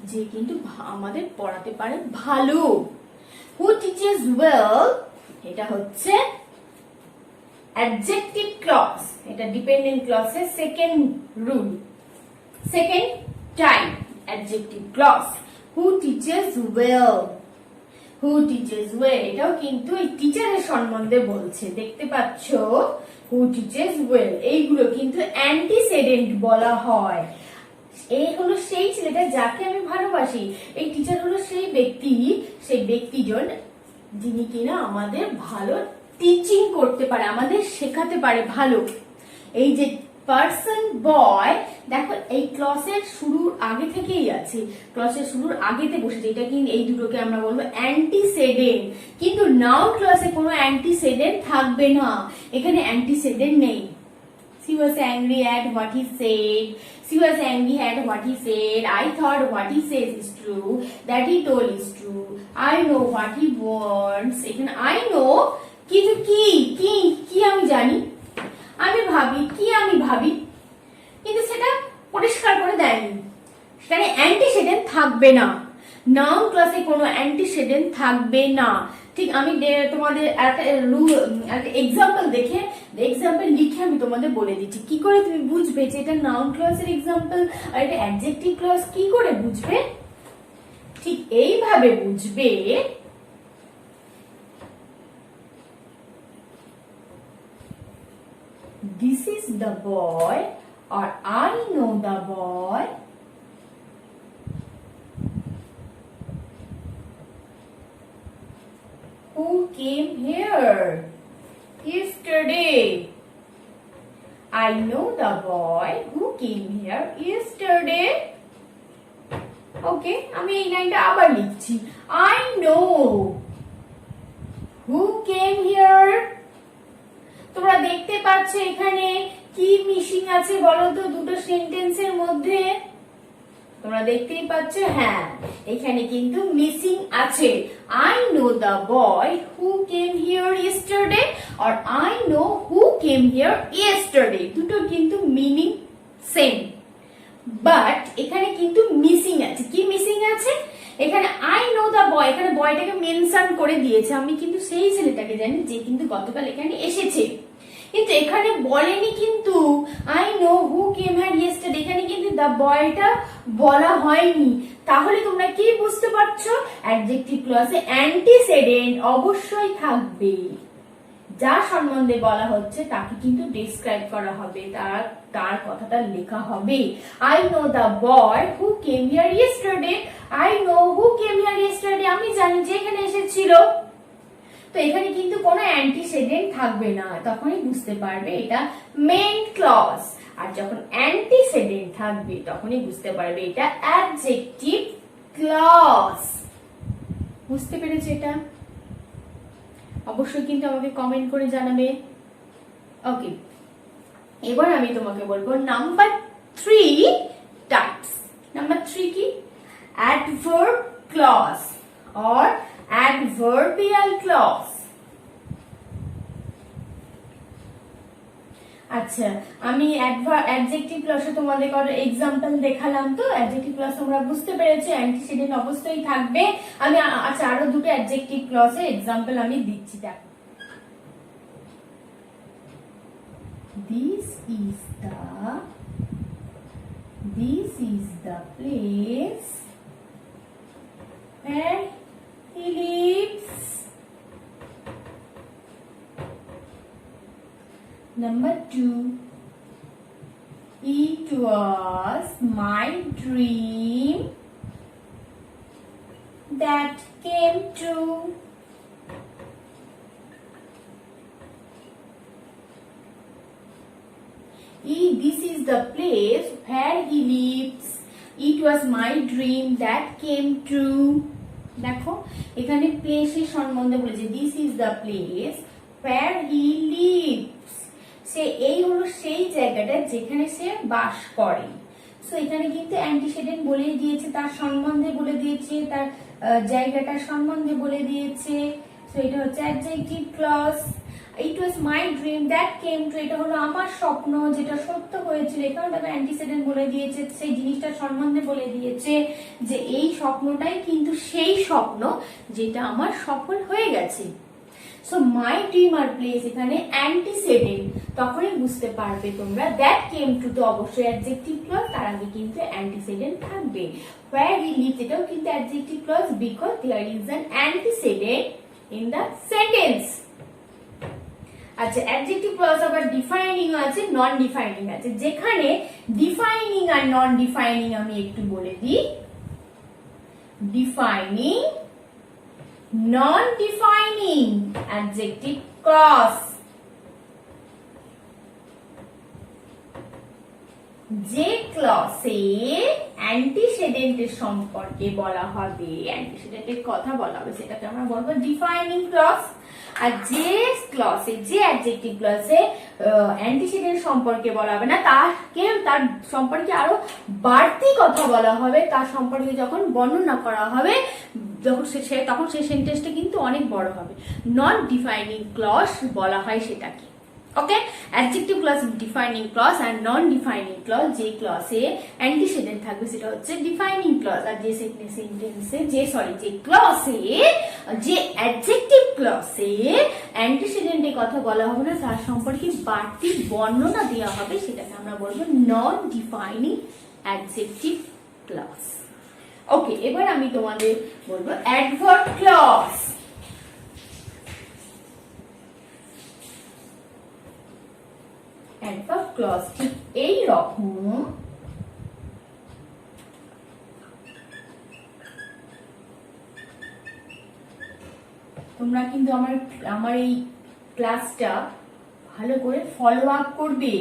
[SPEAKER 1] যে কিন্তু আমাদের পড়াতে পারে ভালো। Who teaches well, এটা হচ্ছে অ্যাডজেক্টিভ ক্লজ, এটা ডিপেন্ডেন্ট ক্লজের second rule, second time adjective clause. Who teaches well, who teaches well, এটাও কিন্তু এই টিচারের সম্বন্ধে বলছে, দেখতে পাচ্ছ, হু টিচেস ওয়েল, এইগুলো কিন্তু অ্যান্টিসেডেন্ট বলা হয়। এই হলো সেই ছেলেটা যাকে আমি ভালোবাসি, এই টিচার হলো সেই ব্যক্তি, সেই ব্যক্তিজন যিনি কিনা আমাদের ভালো টিচিং করতে পারে, আমাদের শেখাতে পারে ভালো। এই যে পার্সন বয়, দেখো এই ক্লসের শুরুর আগে থেকেই আছে, ক্লসের শুরুর আগেতে বসেছে, এটা কিন্তু এই দুটোকে আমরা বলবো অ্যান্টিসেডেন্ট। কিন্তু নাউন ক্লসে কোনো অ্যান্টিসেডেন্ট থাকবে না, এখানে অ্যান্টিসেডেন্ট নেই। She was angry at what he said. She was angry at what he said. I thought what he says is true. That he told is true. I know what he wants. এখানে I know কিন্তু কি কি কি আমি জানি, আমি ভাবি, কি আমি ভাবি, কিন্তু সেটা পরিষ্কার করে দেয়নি। সেখানে অ্যান্টিসেডেন্ট থাকবে না, নাউন ক্লাসে কোনো অ্যান্টিসেডেন্ট থাকবে না। ঠিক আমি তোমাদের একটা এক্সাম্পল দেখে, এক্সাম্পল লিখে আমি তোমাদের বলে দিচ্ছি কি করে তুমি বুঝবে যে এটা নাউন ক্লজের এক্সাম্পল আর এটা অ্যাডজেক্টিভ ক্লজ, কি করে বুঝবে, ঠিক এইভাবে বুঝবে। This is the boy, or I know the boy. here yesterday. I know the boy who came here yesterday. Okay, আমি এই লাইনটা আবার লিখছি। I know who came here. তোমরা দেখতে পাচ্ছ এখানে কি মিসিং আছে বলো তো দুটো সেন্টেন্সের মধ্যে? তোমরা দেখতেই পাচ্ছ, হ্যাঁ এখানে কিন্তু মিসিং আছে। I know the boy who came here yesterday or I know who came here yesterday, দুটো কিন্তু মিনিং সেম, বাট এখানে কিন্তু মিসিং আছে। কি মিসিং আছে? এখানে I know the boy, এখানে বয়টাকে মেনশন করে দিয়েছে, আমি কিন্তু সেই ছেলেটাকে জানি যে কিন্তু গতকাল এখানে এসেছে, কিন্তু এখানে বলেনি কিন্তু I know who came here yesterday, এখানে কিন্তু the boyটা বলা হয়নি। তাহলে তোমরা কি বুঝতে পারছো? অ্যাডজেক্টিভ ক্লজে অ্যান্টিসেডেন্ট অবশ্যই থাকবে, যা সম্বন্ধে বলা হচ্ছে তাকে কিন্তু ডেসক্রাইব করা হবে, তার কথাটা লেখা হবে। I know the boy who came here yesterday, I know who came here yesterday, আমি জানি যে এখানে এসেছিল। তো এখানে কিন্তু কোনো অ্যান্টিসেডেন্ট থাকবে না, তখনই বুঝতে পারবে এটা মেইন ক্লজ। আর যখন অ্যান্টিসেডেন্ট থাকবে তখনই বুঝতে পারবে এটা অ্যাডজেক্টিভ ক্লজ। বুঝতে পেরেছো এটা? অবশ্যই কিন্তু আমাকে কমেন্ট করে জানাবে। ওকে, এবার আমি তোমাকে বলবো নাম্বার 3 টাইপস। নাম্বার 3 কি? Adverb clause or adverbial clause. আচ্ছা, আমি অ্যাডজেক্টিভ ক্লজে তোমাদের একটা এক্সাম্পল দেখালাম, তো অ্যাডজেক্টিভ ক্লজ তোমরা বুঝতে পেরেছো অ্যান্টিসিডেন্ট অবশ্যই থাকবে। আমি আচ্ছা আরো দুটো অ্যাডজেক্টিভ ক্লজের এক্সাম্পল আমি দিচ্ছি, দেখো। This is the place where he lives. Number 2, it was my dream that came true. This is the place where he lives. It was my dream that came true. দেখো এখানে প্লেসের সম্বন্ধে বলেছে, this is the place where he lives, সে এই হলো সেই জায়গাটা যেখানে সে বাস করে। সো এখানে কিন্তু অ্যান্টিসেডেন্ট বলে দিয়েছে, তার সম্বন্ধে বলে দিয়েছে, তার জায়গাটার সম্বন্ধে বলে দিয়েছে। সো এটা হচ্ছে adjective clause. It was my dream that came true, এটা হলো আমার স্বপ্ন যেটা সত্য হয়েছিল। এখানে দেখো অ্যান্টিসেডেন্ট বলে দিয়েছে, সেই জিনিসটার সম্বন্ধে বলে দিয়েছে যে এই স্বপ্নটাই কিন্তু সেই স্বপ্ন যেটা আমার সফল হয়ে গেছে। সো মাই ড্রিম আর প্লেস এখানে অ্যান্টিসেডেন্ট, তখনই বুঝতে পারবে তোমরা দ্যাট কেম টু তো অবশ্যই অ্যাডজেক্টিভ ক্লজ, তার আগে কিন্তু অ্যান্টিসেডেন্ট থাকবে। where he lives এটাও কিন্তু adjective clause because there is an antecedent in the sentence. আচ্ছা, অ্যাডজেক্টিভ ক্লজ আবার ডিফাইনিং আছে, নন ডিফাইনিং আছে। যেখানে ডিফাইনিং আর নন ডিফাইনিং আমি একটু বলে দিই। ডিফাইনিং, নন ডিফাইনিং অ্যাডজেক্টিভ ক্লজ। যে ক্লজে অ্যান্টিসেডেন্টের সম্পর্কে বলা হবে, অ্যান্টিসেডেন্টের কথা বলা হবে, সেটাকে আমরা বলবো ডিফাইনিং ক্লজ। আর যে ক্লজে, যে অ্যাডজেক্টিভ ক্লজে অ্যান্টিসেডেন্ট সম্পর্কে বলা হবে না, তার সম্পর্কে আরো বাড়তি কথা বলা হবে, তার সম্পর্কে যখন বর্ণনা করা হবে তখন সেই সেন্টেন্সটা কিন্তু অনেক বড় হবে। নন ডিফাইনিং ক্লজ বলা হয় সেটাকে। ওকে, অ্যাডজেক্টিভ ক্লজ ডিফাইনিং ক্লজ আর নন ডিফাইনিং ক্লজ, যে ক্লজে অ্যান্টিসেডেন্ট থাকবে সেটা হচ্ছে ডিফাইনিং ক্লজ। আর যে সেন্টেন্সে যে ক্লজে, যে অ্যাডজেক্টিভ ক্লজে অ্যান্টিসেডেন্টের কথা বলা হবে না, তার সম্পর্কে বাড়তি বর্ণনা দেওয়া হবে, সেটাকে আমরা বলবো নন ডিফাইনিং অ্যাডজেক্টিভ ক্লজ। ওকে, এবার আমি তোমাদের বলবো অ্যাডভার্ব ক্লজ। অ্যাডভার্ব ক্লজ ঠিক এই রকম। তোমরা কিন্তু আমার এই ক্লাসটা ভালো করে ফলো আপ করবে,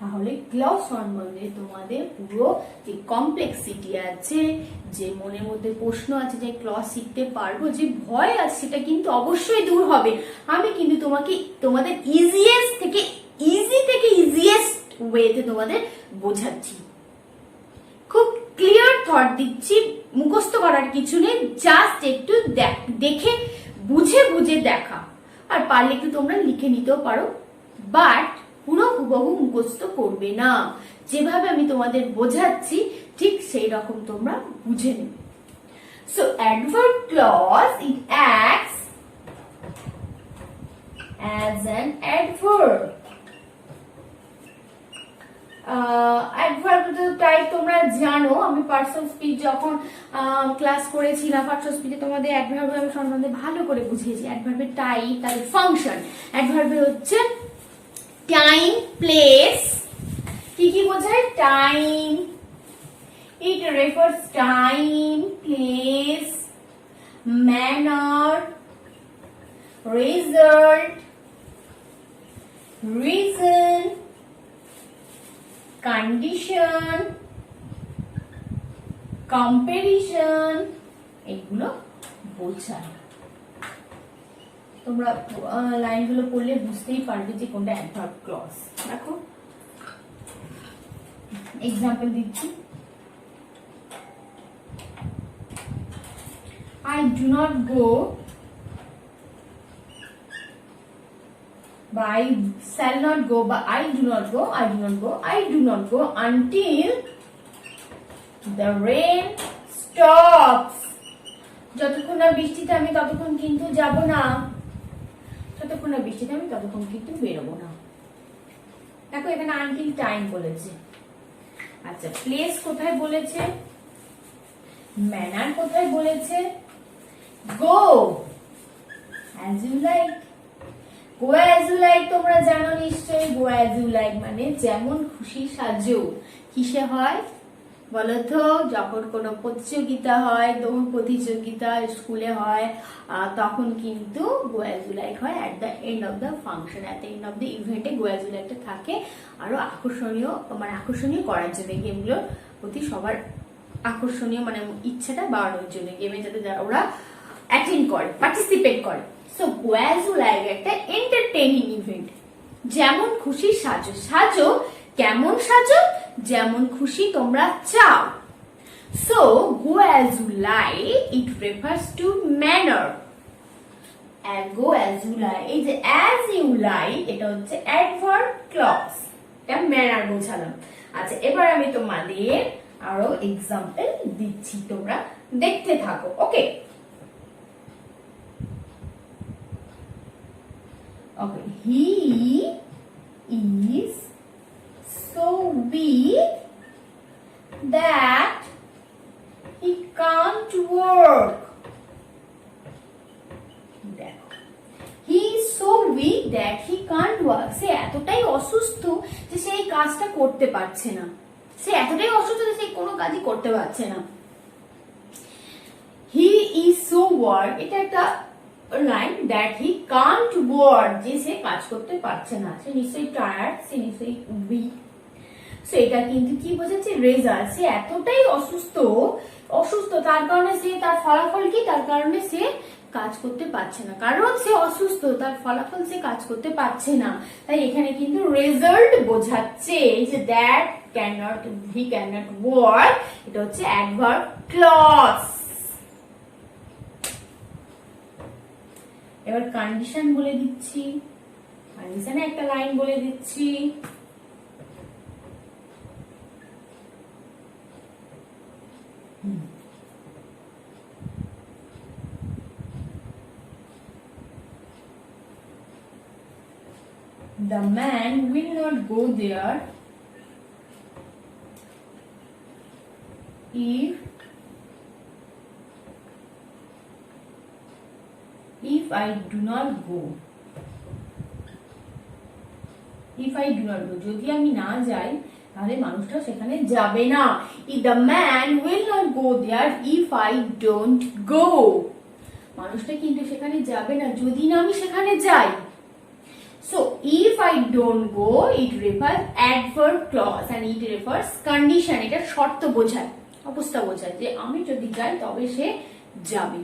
[SPEAKER 1] তাহলে ক্লজ সম্বন্ধে তোমাদের পুরো যে কমপ্লেক্সিটি আছে, যে মনের মধ্যে প্রশ্ন আছে যে ক্লজ শিখতে পারবো, যে ভয় আছে, সেটা কিন্তু অবশ্যই দূর হবে। আমি কিন্তু তোমাদের ইজিয়েস্ট থেকে ইজিয়েস্ট ওয়েতে তোমাদের বোঝাচ্ছি, খুব ক্লিয়ার থট দিচ্ছি, মুখস্থ করার কিছু নেই, জাস্ট একটু দেখে বুঝে দেখা, আর পারলে একটু তোমরা লিখে নিতেও পারো, বাট পুরো হুবহু মুখস্থ করবে না, যেভাবে আমি তোমাদের বোঝাচ্ছি ঠিক সেই রকম তোমরা বুঝে নেবে। So adverb clause it acts as an adverb. Adverb type তোমরা জানো, আমি পার্টস অফ স্পিচ যখন ক্লাস করেছিলাম, পার্টস অফ স্পিচে তোমাদের অ্যাডভার্ব সম্বন্ধে ভালো করে বুঝিয়েছি। অ্যাডভার্বের টাইপ, তাদের ফাংশন। অ্যাডভার্বের হচ্ছে টাইম, প্লেস, কি বোঝায়? Time, it refers time, place, manner, result, reason, condition, comparison, এগুলো বোঝায়। তোমরা লাইনগুলো পড়লে বুঝতেই পারবে যে কোনটা অ্যাডভার্ব ক্লজ। দেখো এক্সাম্পল দিচ্ছি, I do not go, বা I shall not go, বা I do not go until the rain stops. যতক্ষণ না বৃষ্টিতে আমি ততক্ষণ কিন্তু যাব না, যতক্ষণ না বৃষ্টিতে আমি ততক্ষণ কিন্তু বেরোবো না। দেখো এখানে আনটিল টাইম বলেছে। আচ্ছা, প্লেস কোথায় বলেছে, ম্যানার কোথায় বলেছে, go as you like. Go as you like তোমরা জানো নিশ্চয়ই, গো অ্যাজ ইউ লাইক মানে যেমন খুশি সাজো। কিসে হয় বলো তো? যখন কোনো প্রতিযোগিতা হয়, দৌড় প্রতিযোগিতা স্কুলে হয়, তখন কিন্তু গো অ্যাজ ইউ লাইক হয় at the end of the function, at the end of the ইভেন্টে গো অ্যাজ ইউ লাইকটা থাকে, আরো আকর্ষণীয় করার জন্য, গেমগুলোর প্রতি সবার আকর্ষণীয় মানে ইচ্ছাটা বাড়ানোর জন্য, গেমে যাতে ওরা অ্যাটেন্ড করে, পার্টিসিপেট করে। So go as you like একটা এন্টারটেইনিং ইভেন্ট। যেমন খুশি সাজো, সাজো কেমন সাজো? যেমন খুশি তোমরা চাও। So go as you like it refers to manner. Go as you like, এই যে অ্যাজ ইউ লাইক এটা হচ্ছে অ্যাডভার্ব ক্লজ, এটা ম্যানার বোঝালাম। আচ্ছা, এবার আমি তোমাদের আরো এক্সাম্পল দিচ্ছি, তোমরা দেখতে থাকো। ওকে, he is so weak that he can't work. He is so weak that he can't work. সে এতটাই অসুস্থ যে সে এই কাজটা করতে পারছে না। সে এতটাই অসুস্থ যে সে কোনো কাজই করতে পারছে না। He is so weak, এটা একটা line, that he can't work, যে সে কাজ করতে পারছে না, সে নিশ্চয়ই টায়ার্ড, সে নিশ্চয়ই উইক। সো এটা কিন্তু কি বোঝাচ্ছে? রেজাল্ট। সে এতটাই অসুস্থ তার কারণে সে, তার ফলাফল কি? তার কারণে সে কাজ করতে পারছে না, কারণ সে অসুস্থ, তার ফলাফল সে কাজ করতে পারছে না। তাই এখানে কিন্তু রেজাল্ট বোঝাচ্ছে, এই যে দ্যাট he cannot work, এটা হচ্ছে অ্যাডভার্ব ক্লজ। এবার কন্ডিশন বলে দিচ্ছি, কন্ডিশনে একটা লাইন বলে দিচ্ছি। The man will not go there if I do not go. If I do not go, যদি আমি না যাই তাহলে মানুষটা সেখানে যাবে না। The man will not go there if I don't go. মানুষটা কিন্তু সেখানে যাবে না যদি না আমি সেখানে যাই। So if I don't go, it refers adverb clause and it refers condition. এটা শর্ত বোঝায়, অবস্থা বোঝায় যে আমি যদি যাই তবে সে যাবে।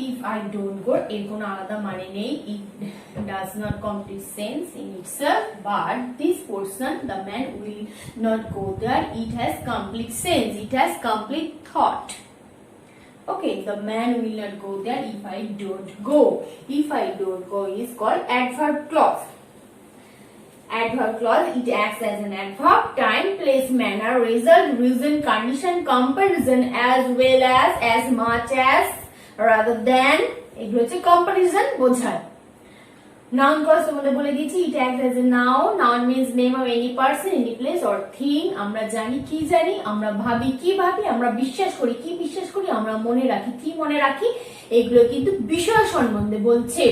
[SPEAKER 1] If I don't go, এর কোনো আলাদা মানে নেই, it does not complete sense in itself, but this portion, the man will not go there, it has complete sense, it has complete thought. Okay, the man will not go there if I don't go. If I don't go is called adverb clause. Adverb clause, it acts as an adverb, time, place, manner, result, reason, condition, comparison, as well as much as, rather than, এগুলো হচ্ছে comparison বোঝায়। Noun clause তোমাদের বলে দিয়েছি, it acts as a noun. Noun means name of any person, any place or thing. আমরা জানি কি জানি, আমরা ভাবি কি ভাবি, আমরা বিশ্বাস করি কি বিশ্বাস করি, আমরা মনে রাখি কি মনে রাখি, এগুলো কিন্তু বিষয় সম্বন্ধে বলছে।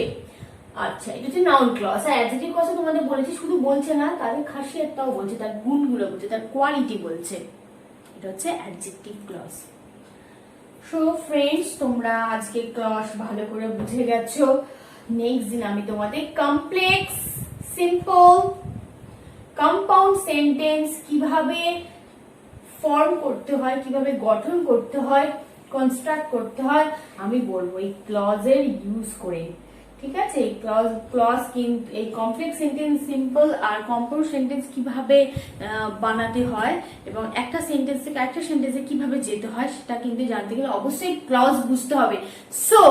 [SPEAKER 1] আচ্ছা, এটা হচ্ছে নাউন ক্লজ। আর অ্যাডজেক্টিভ ক্লজ তোমাদের বলেছি, শুধু বলছে না, তাদের খাসিয়াতটাও বলছে, তার গুণগুলো বলছে, তার কোয়ালিটি বলছে। এটা হচ্ছে অ্যাডজেক্টিভ ক্লজ। সো ফ্রেন্ডস, তোমরা আজকে ক্লজ ভালো করে বুঝে গেছো। নেক্সট দিন আমি তোমাদের কমপ্লেক্স, সিম্পল, কম্পাউন্ড সেন্টেন্স কিভাবে ফর্ম করতে হয়, কিভাবে গঠন করতে হয়, কনস্ট্রাক্ট করতে হয় আমি বলবো এই ক্লজের ইউজ করে। ঠিক আছে, ক্লজ কিন্তু এই কমপ্লেক্স সেন্টেন্স, সিম্পল আর কম্পাউন্ড সেন্টেন্স কিভাবে বানাতে হয় এবং একটা সেন্টেন্স থেকে একটা সেন্টেন্সে কিভাবে যেতে হয় সেটা কিন্তু জানতে গেলে অবশ্যই ক্লজ বুঝতে হবে। সো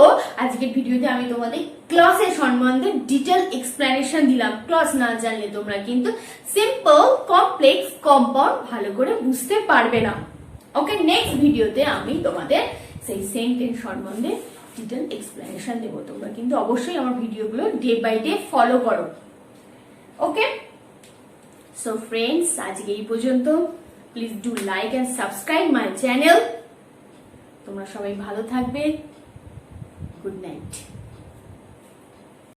[SPEAKER 1] আজকের ভিডিওতে আমি তোমাদের ক্লজের সম্বন্ধে ডিটেল এক্সপ্লেনেশন দিলাম। ক্লজ না জানলে তোমরা কিন্তু সিম্পল, কমপ্লেক্স, কম্পাউন্ড ভালো করে বুঝতে পারবে না। ওকে, নেক্সট ভিডিওতে আমি তোমাদের সেই সেন্টেন্স সম্বন্ধে ডিটেল এক্সপ্লেনেশন দেবো। তোমরা কিন্তু অবশ্যই আমার ভিডিওগুলো ডে বাই ডে ফলো করো। ওকে, সো ফ্রেন্ডস, আজকে এই পর্যন্ত। Please do like and subscribe my channel. তোমরা সবাই ভালো থাকবে। Good night.